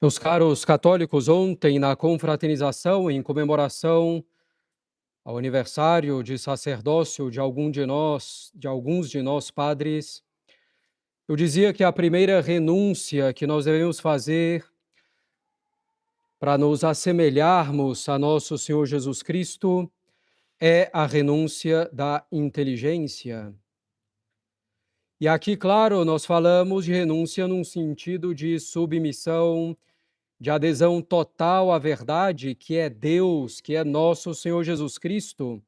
Meus caros católicos, ontem, na confraternização, em comemoração ao aniversário de sacerdócio de alguns de nós padres, eu dizia que a primeira renúncia que nós devemos fazer para nos assemelharmos a nosso Senhor Jesus Cristo é a renúncia da inteligência. E aqui, claro, nós falamos de renúncia num sentido de submissão, de adesão total à verdade, que é Deus, que é nosso Senhor Jesus Cristo,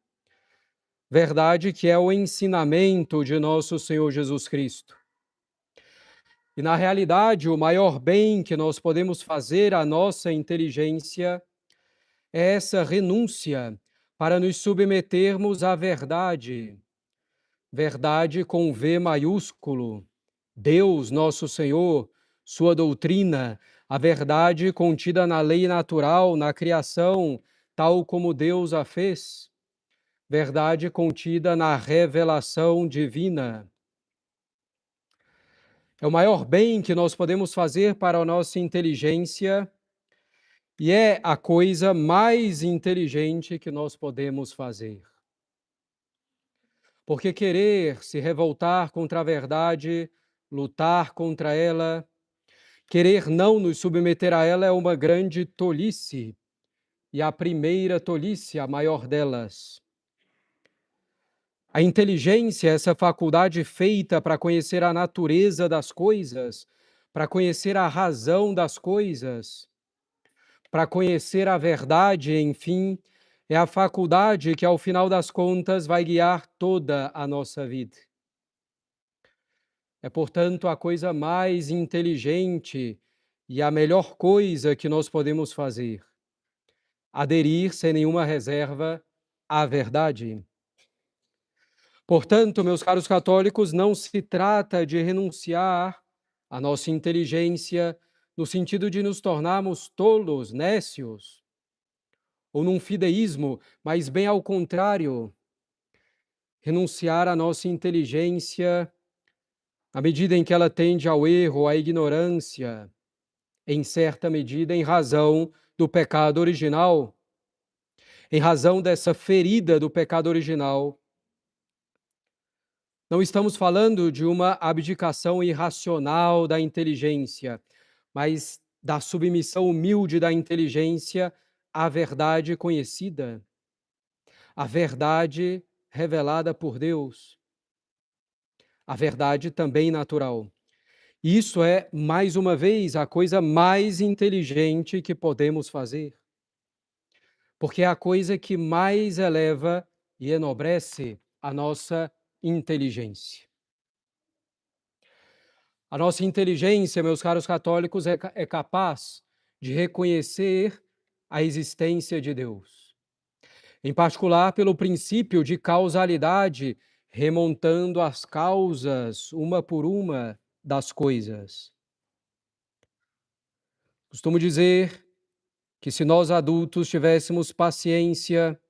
verdade que é o ensinamento de nosso Senhor Jesus Cristo. E, na realidade, o maior bem que nós podemos fazer à nossa inteligência é essa renúncia para nos submetermos à verdade, verdade com V maiúsculo, Deus, nosso Senhor, sua doutrina, a verdade contida na lei natural, na criação, tal como Deus a fez, verdade contida na revelação divina. É o maior bem que nós podemos fazer para a nossa inteligência e é a coisa mais inteligente que nós podemos fazer. Porque querer se revoltar contra a verdade, lutar contra ela, querer não nos submeter a ela é uma grande tolice, e a primeira tolice, a maior delas. A inteligência é essa faculdade feita para conhecer a natureza das coisas, para conhecer a razão das coisas, para conhecer a verdade, enfim, é a faculdade que, ao final das contas, vai guiar toda a nossa vida. É, portanto, a coisa mais inteligente e a melhor coisa que nós podemos fazer. Aderir sem nenhuma reserva à verdade. Portanto, meus caros católicos, não se trata de renunciar à nossa inteligência no sentido de nos tornarmos tolos, nécios, ou num fideísmo, mas bem ao contrário, renunciar à nossa inteligência à medida em que ela tende ao erro, à ignorância, em certa medida, em razão do pecado original, em razão dessa ferida do pecado original. Não estamos falando de uma abdicação irracional da inteligência, mas da submissão humilde da inteligência à verdade conhecida, à verdade revelada por Deus, a verdade também natural. Isso é, mais uma vez, a coisa mais inteligente que podemos fazer, porque é a coisa que mais eleva e enobrece a nossa inteligência. A nossa inteligência, meus caros católicos, é capaz de reconhecer a existência de Deus. Em particular, pelo princípio de causalidade, remontando as causas, uma por uma, das coisas. Costumo dizer que se nós adultos tivéssemos paciência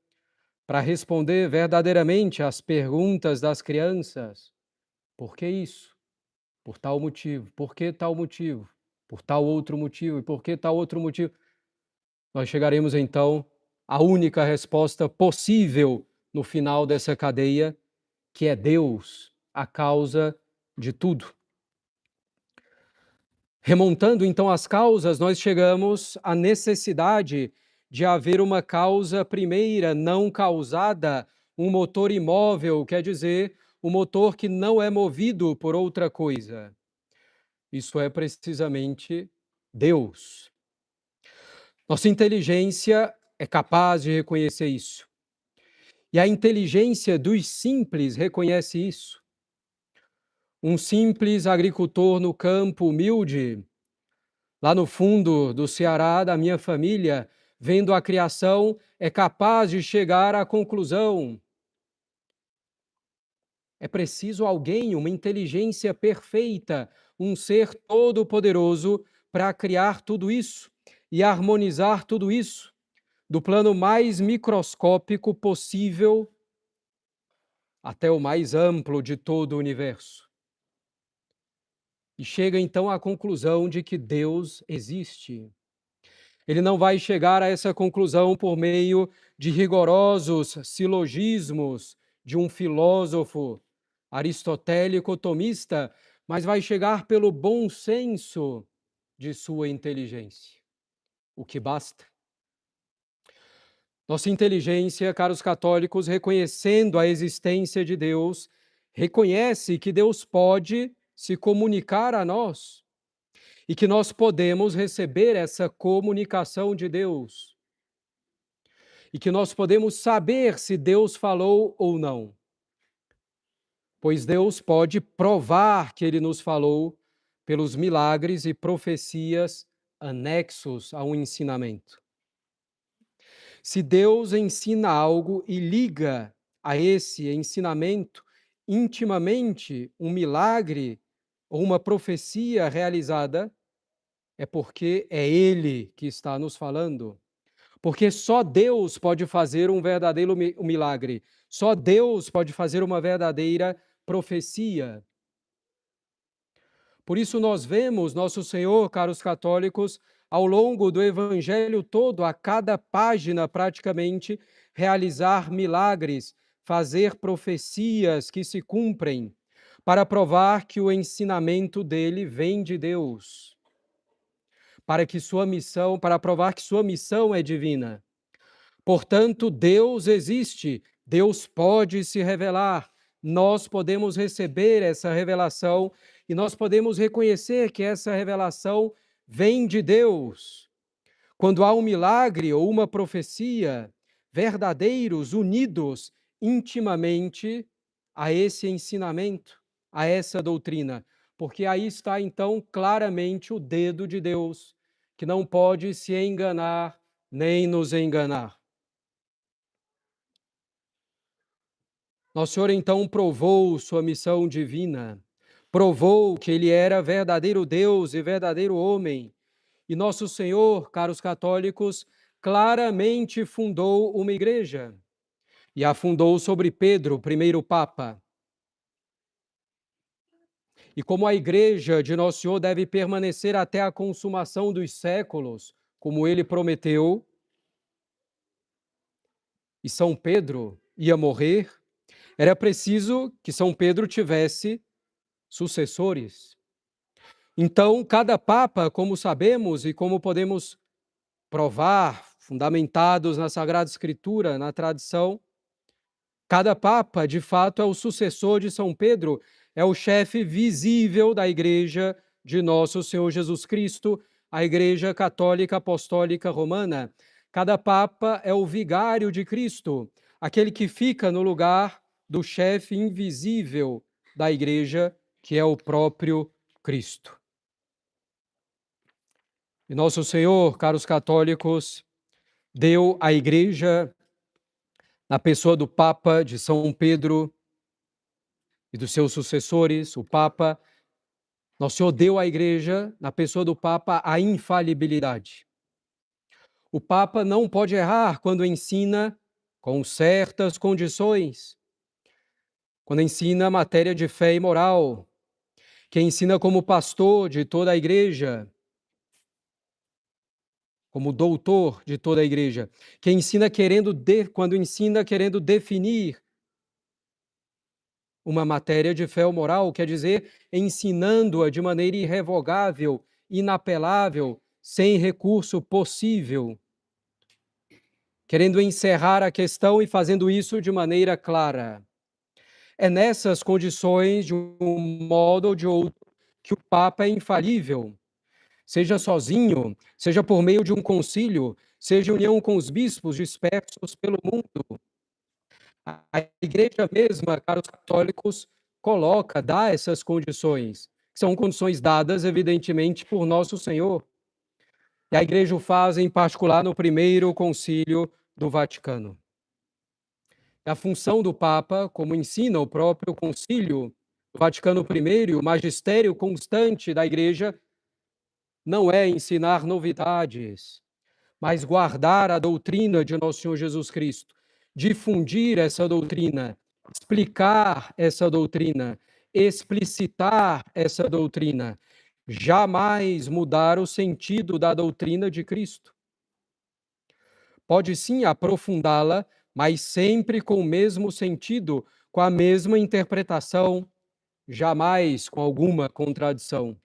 para responder verdadeiramente às perguntas das crianças, por que isso? Por tal motivo. Por que tal motivo? Por tal outro motivo. E por que tal outro motivo? Nós chegaremos, então, à única resposta possível no final dessa cadeia, que é Deus, a causa de tudo. Remontando, então, as causas, nós chegamos à necessidade de haver uma causa primeira, não causada, um motor imóvel, quer dizer, um motor que não é movido por outra coisa. Isso é precisamente Deus. Nossa inteligência é capaz de reconhecer isso. E a inteligência dos simples reconhece isso. Um simples agricultor no campo, humilde, lá no fundo do Ceará, da minha família, vendo a criação, é capaz de chegar à conclusão: é preciso alguém, uma inteligência perfeita, um ser todo-poderoso para criar tudo isso e harmonizar tudo isso, do plano mais microscópico possível até o mais amplo de todo o universo. e chega então à conclusão de que Deus existe. Ele não vai chegar a essa conclusão por meio de rigorosos silogismos de um filósofo aristotélico tomista, mas vai chegar pelo bom senso de sua inteligência, o que basta. Nossa inteligência, caros católicos, reconhecendo a existência de Deus, reconhece que Deus pode se comunicar a nós e que nós podemos receber essa comunicação de Deus e que nós podemos saber se Deus falou ou não, pois Deus pode provar que Ele nos falou pelos milagres e profecias anexos ao ensinamento. Se Deus ensina algo e liga a esse ensinamento intimamente um milagre ou uma profecia realizada, é porque é Ele que está nos falando. Porque só Deus pode fazer um verdadeiro milagre. Só Deus pode fazer uma verdadeira profecia. Por isso nós vemos nosso Senhor, caros católicos, ao longo do Evangelho todo, a cada página praticamente, realizar milagres, fazer profecias que se cumprem, para provar que o ensinamento dele vem de Deus, para provar que sua missão é divina. Portanto, Deus existe, Deus pode se revelar, nós podemos receber essa revelação e nós podemos reconhecer que essa revelação vem de Deus. Quando há um milagre ou uma profecia, verdadeiros, unidos intimamente a esse ensinamento, a essa doutrina, porque aí está então claramente o dedo de Deus, que não pode se enganar nem nos enganar. Nosso Senhor, então, provou sua missão divina, provou que ele era verdadeiro Deus e verdadeiro homem. E nosso Senhor, caros católicos, claramente fundou uma igreja. E a fundou sobre Pedro, o primeiro Papa. E como a igreja de Nosso Senhor deve permanecer até a consumação dos séculos, como ele prometeu, e São Pedro ia morrer, era preciso que São Pedro tivesse sucessores. Então, cada Papa, como sabemos e como podemos provar, fundamentados na Sagrada Escritura, na tradição, cada Papa, de fato, é o sucessor de São Pedro, é o chefe visível da Igreja de Nosso Senhor Jesus Cristo, a Igreja Católica Apostólica Romana. Cada Papa é o vigário de Cristo, aquele que fica no lugar do chefe invisível da Igreja, que é o próprio Cristo. E Nosso Senhor, caros católicos, deu à Igreja, na pessoa do Papa, de São Pedro e dos seus sucessores, o Papa, Nosso Senhor deu à Igreja, na pessoa do Papa, a infalibilidade. O Papa não pode errar quando ensina com certas condições, quando ensina matéria de fé e moral, que ensina como pastor de toda a Igreja, como doutor de toda a Igreja, que ensina quando ensina querendo definir uma matéria de fé ou moral, quer dizer, ensinando-a de maneira irrevogável, inapelável, sem recurso possível, querendo encerrar a questão e fazendo isso de maneira clara. É nessas condições, de um modo ou de outro, que o Papa é infalível. Seja sozinho, seja por meio de um concílio, seja em união com os bispos dispersos pelo mundo. A Igreja mesma, caros católicos, dá essas condições, que são condições dadas, evidentemente, por Nosso Senhor. E a Igreja o faz, em particular, no primeiro concílio do Vaticano. A função do Papa, como ensina o próprio concílio do Vaticano I, o magistério constante da Igreja, não é ensinar novidades, mas guardar a doutrina de Nosso Senhor Jesus Cristo, difundir essa doutrina, explicar essa doutrina, explicitar essa doutrina, jamais mudar o sentido da doutrina de Cristo. Pode sim aprofundá-la, mas sempre com o mesmo sentido, com a mesma interpretação, jamais com alguma contradição.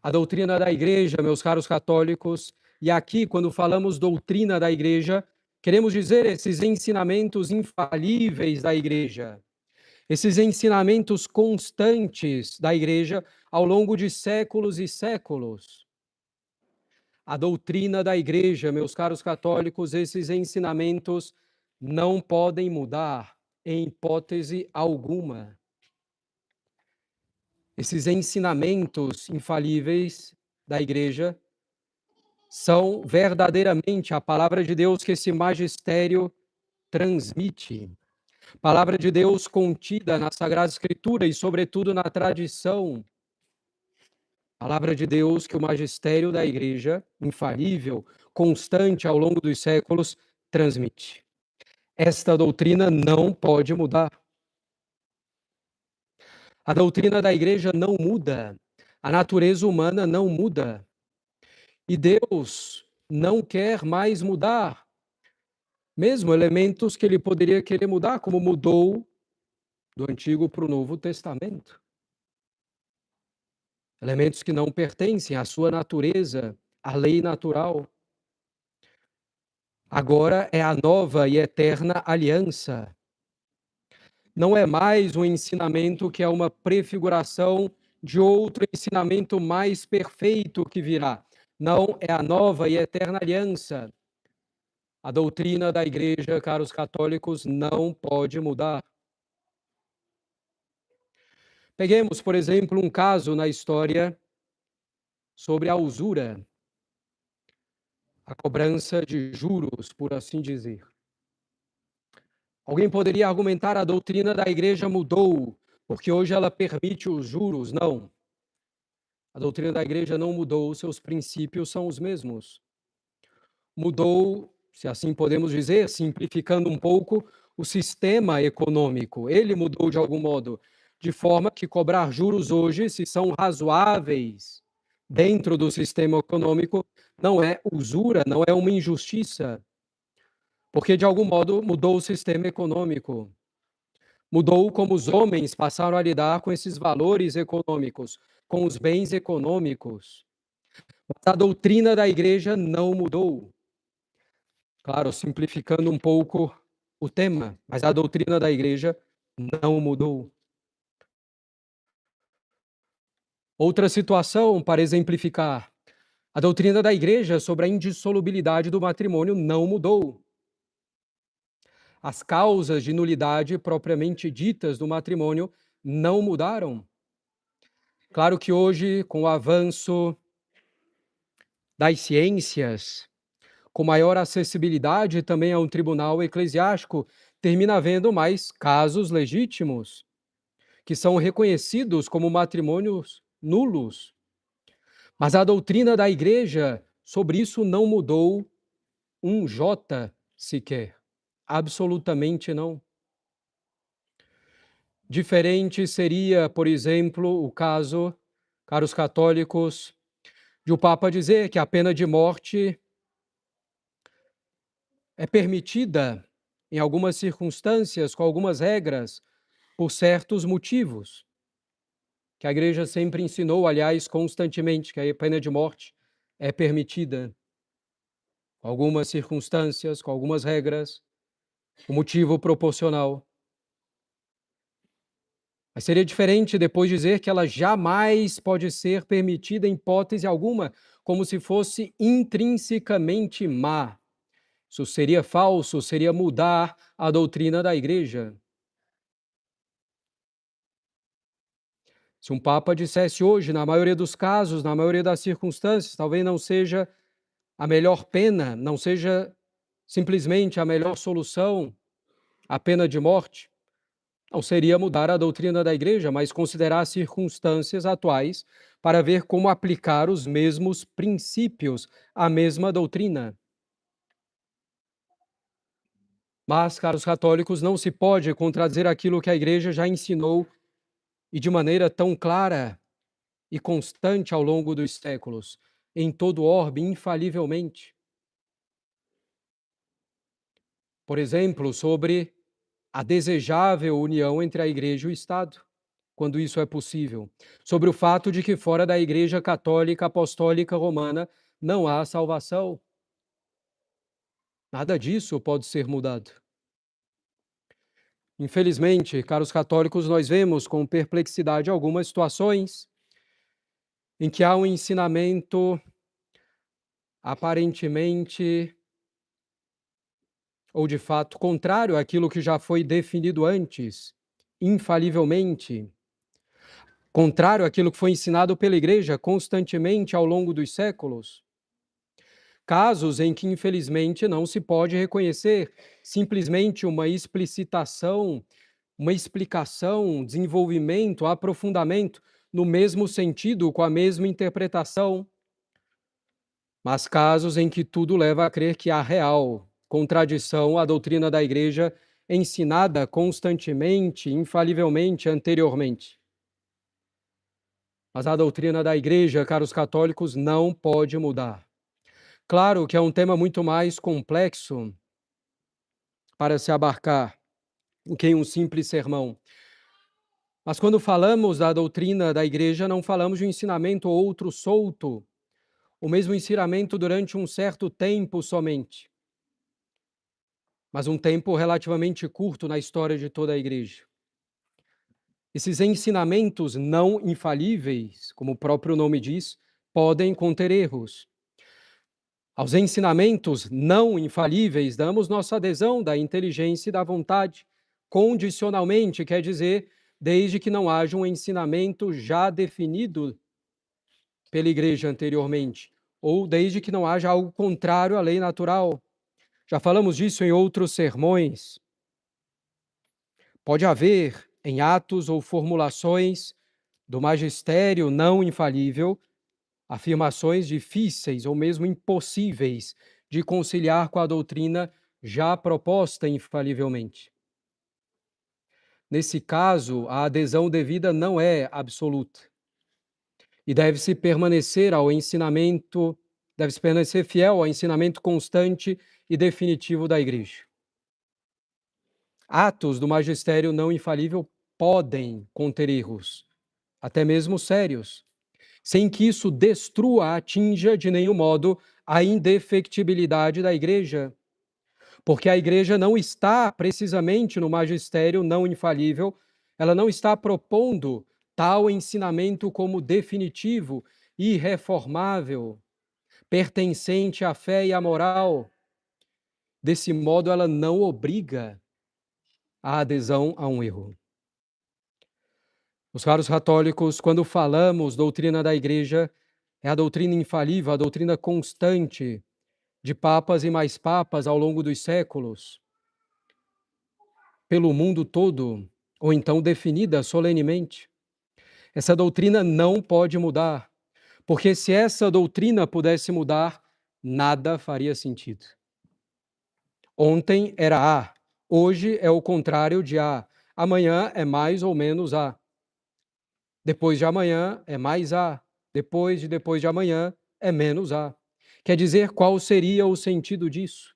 A doutrina da Igreja, meus caros católicos, e aqui, quando falamos doutrina da Igreja, queremos dizer esses ensinamentos infalíveis da Igreja, esses ensinamentos constantes da Igreja ao longo de séculos e séculos. A doutrina da Igreja, meus caros católicos, esses ensinamentos não podem mudar em hipótese alguma. Esses ensinamentos infalíveis da Igreja são verdadeiramente a palavra de Deus que esse magistério transmite. Palavra de Deus contida na Sagrada Escritura e, sobretudo, na tradição. Palavra de Deus que o magistério da Igreja, infalível, constante ao longo dos séculos, transmite. Esta doutrina não pode mudar. A doutrina da Igreja não muda. A natureza humana não muda. E Deus não quer mais mudar. Mesmo elementos que ele poderia querer mudar, como mudou do Antigo para o Novo Testamento. Elementos que não pertencem à sua natureza, à lei natural. Agora é a nova e eterna aliança. Não é mais um ensinamento que é uma prefiguração de outro ensinamento mais perfeito que virá. Não, é a nova e eterna aliança. A doutrina da Igreja, caros católicos, não pode mudar. Peguemos, por exemplo, um caso na história sobre a usura, a cobrança de juros, por assim dizer. Alguém poderia argumentar a doutrina da Igreja mudou, porque hoje ela permite os juros. Não. A doutrina da Igreja não mudou, seus princípios são os mesmos. Mudou, se assim podemos dizer, simplificando um pouco, o sistema econômico. Ele mudou de algum modo, de forma que cobrar juros hoje, se são razoáveis dentro do sistema econômico, não é usura, não é uma injustiça, porque de algum modo mudou o sistema econômico. Mudou como os homens passaram a lidar com esses valores econômicos, com os bens econômicos. Mas a doutrina da Igreja não mudou. Claro, simplificando um pouco o tema, mas a doutrina da Igreja não mudou. Outra situação para exemplificar. A doutrina da Igreja sobre a indissolubilidade do matrimônio não mudou. As causas de nulidade propriamente ditas do matrimônio não mudaram. Claro que hoje, com o avanço das ciências, com maior acessibilidade também a um tribunal eclesiástico, termina havendo mais casos legítimos, que são reconhecidos como matrimônios nulos. Mas a doutrina da Igreja sobre isso não mudou um jota sequer. Absolutamente não. Diferente seria, por exemplo, o caso, caros católicos, de o Papa dizer que a pena de morte é permitida em algumas circunstâncias, com algumas regras, por certos motivos, que a Igreja sempre ensinou, aliás, constantemente, que a pena de morte é permitida, com algumas circunstâncias, com algumas regras, o motivo proporcional. Mas seria diferente depois dizer que ela jamais pode ser permitida em hipótese alguma, como se fosse intrinsecamente má. Isso seria falso, seria mudar a doutrina da Igreja. Se um Papa dissesse hoje, na maioria dos casos, na maioria das circunstâncias, talvez não seja a melhor pena, não seja simplesmente a melhor solução, a pena de morte, não seria mudar a doutrina da Igreja, mas considerar as circunstâncias atuais para ver como aplicar os mesmos princípios, a mesma doutrina. Mas, caros católicos, não se pode contradizer aquilo que a Igreja já ensinou e de maneira tão clara e constante ao longo dos séculos, em todo orbe, infalivelmente. Por exemplo, sobre a desejável união entre a Igreja e o Estado, quando isso é possível. Sobre o fato de que fora da Igreja Católica Apostólica Romana não há salvação. Nada disso pode ser mudado. Infelizmente, caros católicos, nós vemos com perplexidade algumas situações em que há um ensinamento aparentemente ou de fato contrário àquilo que já foi definido antes, infalivelmente, contrário àquilo que foi ensinado pela Igreja constantemente ao longo dos séculos. Casos em que, infelizmente, não se pode reconhecer simplesmente uma explicitação, uma explicação, desenvolvimento, aprofundamento no mesmo sentido, com a mesma interpretação, mas casos em que tudo leva a crer que há real contradição à doutrina da Igreja ensinada constantemente, infalivelmente, anteriormente. Mas a doutrina da Igreja, caros católicos, não pode mudar. Claro que é um tema muito mais complexo para se abarcar do que em um simples sermão. Mas quando falamos da doutrina da Igreja, não falamos de um ensinamento ou outro solto, o mesmo ensinamento durante um certo tempo somente, mas um tempo relativamente curto na história de toda a Igreja. Esses ensinamentos não infalíveis, como o próprio nome diz, podem conter erros. Aos ensinamentos não infalíveis, damos nossa adesão da inteligência e da vontade, condicionalmente, quer dizer, desde que não haja um ensinamento já definido pela Igreja anteriormente, ou desde que não haja algo contrário à lei natural. Já falamos disso em outros sermões. Pode haver, em atos ou formulações do magistério não infalível, afirmações difíceis ou mesmo impossíveis de conciliar com a doutrina já proposta infalivelmente. Nesse caso, a adesão devida não é absoluta e deve-se permanecer fiel ao ensinamento constante e definitivo da Igreja. Atos do magistério não infalível podem conter erros, até mesmo sérios, sem que isso destrua, atinja de nenhum modo a indefectibilidade da Igreja, porque a Igreja não está precisamente no magistério não infalível, ela não está propondo tal ensinamento como definitivo, irreformável, pertencente à fé e à moral. Desse modo, ela não obriga a adesão a um erro. Os caros católicos, quando falamos doutrina da Igreja, é a doutrina infalível, a doutrina constante de papas e mais papas ao longo dos séculos, pelo mundo todo, ou então definida solenemente. Essa doutrina não pode mudar, porque se essa doutrina pudesse mudar, nada faria sentido. Ontem era A, hoje é o contrário de A, amanhã é mais ou menos A. Depois de amanhã é mais A, depois de amanhã é menos A. Quer dizer, qual seria o sentido disso?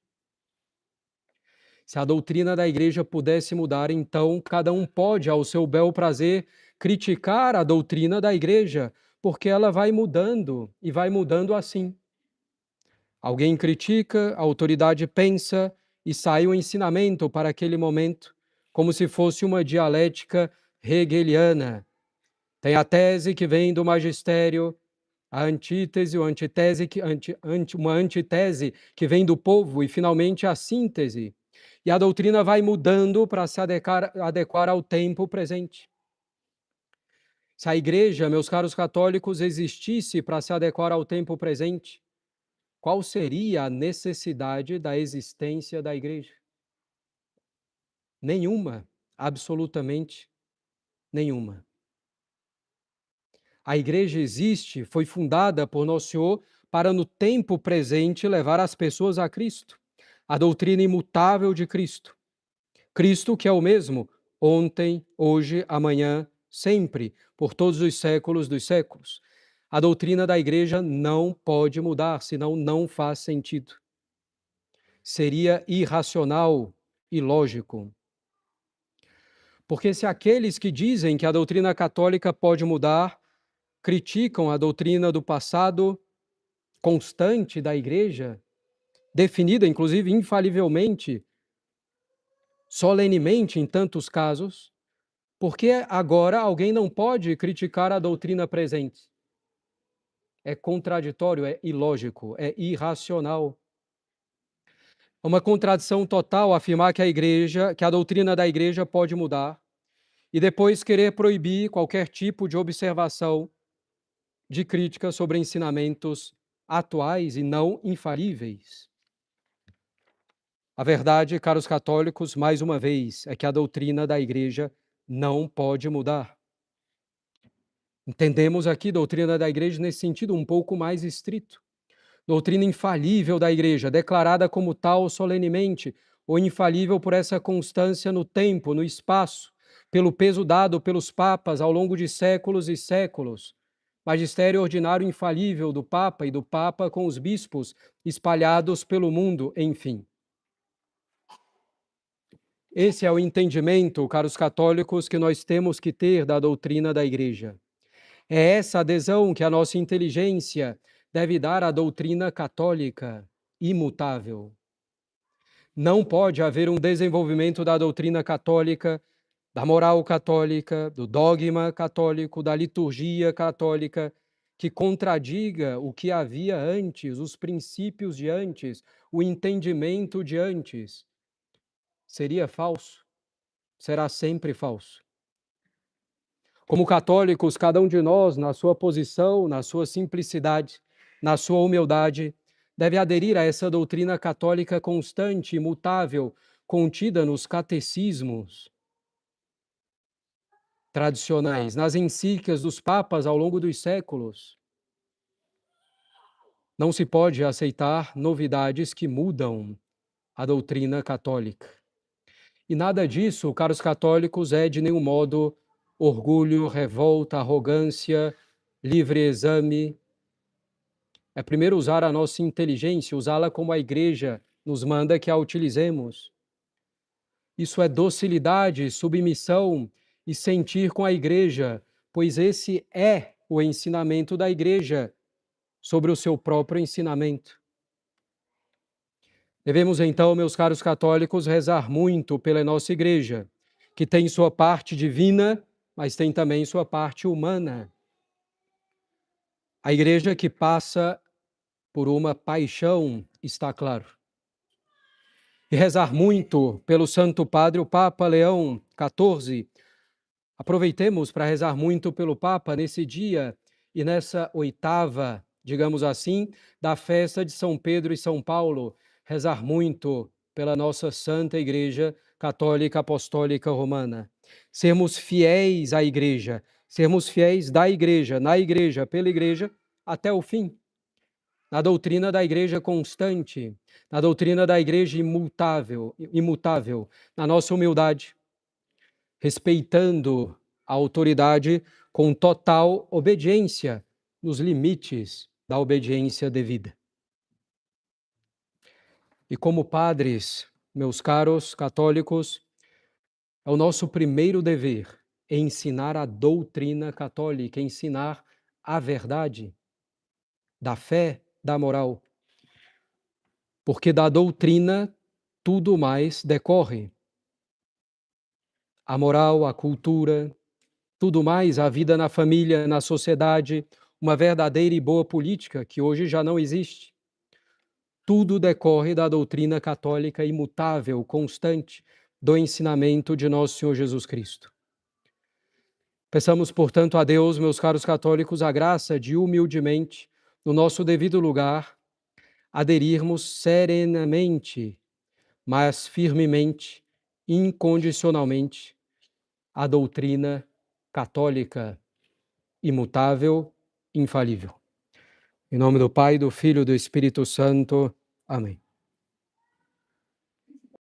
Se a doutrina da Igreja pudesse mudar, então cada um pode, ao seu bel prazer, criticar a doutrina da Igreja, porque ela vai mudando e vai mudando assim. Alguém critica, a autoridade pensa e sai o ensinamento para aquele momento, como se fosse uma dialética hegeliana. Tem a tese que vem do magistério, a antítese, ou uma antitese que vem do povo e, finalmente, a síntese. E a doutrina vai mudando para se adequar ao tempo presente. Se a Igreja, meus caros católicos, existisse para se adequar ao tempo presente, qual seria a necessidade da existência da Igreja? Nenhuma, absolutamente nenhuma. A Igreja existe, foi fundada por Nosso Senhor para, no tempo presente, levar as pessoas a Cristo, a doutrina imutável de Cristo. Cristo que é o mesmo ontem, hoje, amanhã, sempre, por todos os séculos dos séculos. A doutrina da Igreja não pode mudar, senão não faz sentido. Seria irracional e ilógico. Porque se aqueles que dizem que a doutrina católica pode mudar, criticam a doutrina do passado constante da Igreja, definida, inclusive, infalivelmente, solenemente em tantos casos, porque agora alguém não pode criticar a doutrina presente? É contraditório, é ilógico, é irracional. É uma contradição total afirmar que a doutrina da Igreja pode mudar e depois querer proibir qualquer tipo de observação, de crítica sobre ensinamentos atuais e não infalíveis. A verdade, caros católicos, mais uma vez, é que a doutrina da Igreja não pode mudar. Entendemos aqui doutrina da Igreja nesse sentido um pouco mais estrito. Doutrina infalível da Igreja, declarada como tal solenemente, ou infalível por essa constância no tempo, no espaço, pelo peso dado pelos papas ao longo de séculos e séculos. Magistério ordinário infalível do Papa e do Papa com os bispos espalhados pelo mundo, enfim. Esse é o entendimento, caros católicos, que nós temos que ter da doutrina da Igreja. É essa adesão que a nossa inteligência deve dar à doutrina católica imutável. Não pode haver um desenvolvimento da doutrina católica, da moral católica, do dogma católico, da liturgia católica, que contradiga o que havia antes, os princípios de antes, o entendimento de antes. Seria falso, será sempre falso. Como católicos, cada um de nós, na sua posição, na sua simplicidade, na sua humildade, deve aderir a essa doutrina católica constante, imutável, contida nos catecismos tradicionais, nas encíclicas dos papas ao longo dos séculos. Não se pode aceitar novidades que mudam a doutrina católica. E nada disso, caros católicos, é de nenhum modo orgulho, revolta, arrogância, livre exame. É primeiro usar a nossa inteligência, usá-la como a Igreja nos manda que a utilizemos. Isso é docilidade, submissão e sentir com a Igreja, pois esse é o ensinamento da Igreja sobre o seu próprio ensinamento. Devemos então, meus caros católicos, rezar muito pela nossa Igreja, que tem sua parte divina, mas tem também sua parte humana. A Igreja que passa por uma paixão, está claro. E rezar muito pelo Santo Padre, o Papa Leão XIV. Aproveitemos para rezar muito pelo Papa nesse dia e nessa oitava, digamos assim, da festa de São Pedro e São Paulo. Rezar muito pela nossa Santa Igreja Católica Apostólica Romana. Sermos fiéis à Igreja, sermos fiéis da Igreja, na Igreja, pela Igreja, até o fim. Na doutrina da Igreja constante, na doutrina da Igreja imutável, na nossa humildade, respeitando a autoridade com total obediência, nos limites da obediência devida. E como padres, meus caros católicos, é o nosso primeiro dever ensinar a doutrina católica, ensinar a verdade da fé, da moral. Porque da doutrina tudo mais decorre. A moral, a cultura, tudo mais, a vida na família, na sociedade, uma verdadeira e boa política, que hoje já não existe. Tudo decorre da doutrina católica imutável, constante, do ensinamento de nosso Senhor Jesus Cristo. Peçamos, portanto, a Deus, meus caros católicos, a graça de humildemente, no nosso devido lugar, aderirmos serenamente, mas firmemente, incondicionalmente, à doutrina católica imutável, infalível. Em nome do Pai, do Filho e do Espírito Santo. Amém.